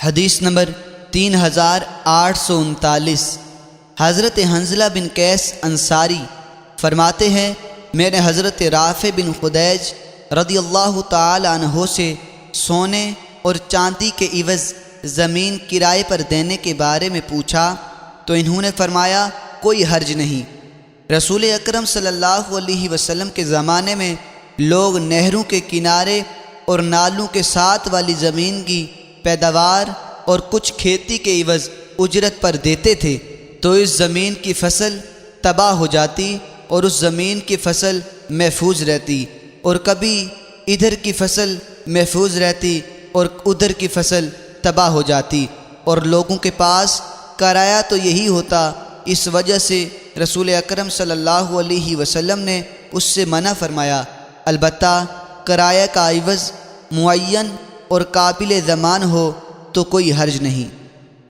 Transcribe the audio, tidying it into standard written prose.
حدیث نمبر 3839۔ حضرت حنظلہ بن قیس انصاری فرماتے ہیں، میں نے حضرت رافع بن خدیج رضی اللہ تعالی عنہ سے سونے اور چاندی کے عوض زمین کرائے پر دینے کے بارے میں پوچھا تو انہوں نے فرمایا کوئی حرج نہیں۔ رسول اکرم صلی اللہ علیہ وسلم کے زمانے میں لوگ نہروں کے کنارے اور نالوں کے ساتھ والی زمین کی پیداوار اور کچھ کھیتی کے عوض اجرت پر دیتے تھے، تو اس زمین کی فصل تباہ ہو جاتی اور اس زمین کی فصل محفوظ رہتی، اور کبھی ادھر کی فصل محفوظ رہتی اور ادھر کی فصل تباہ ہو جاتی، اور لوگوں کے پاس کرایہ تو یہی ہوتا۔ اس وجہ سے رسول اکرم صلی اللہ علیہ وسلم نے اس سے منع فرمایا۔ البتہ کرایہ کا عوض معین اور قابل ضمان ہو تو کوئی حرج نہیں۔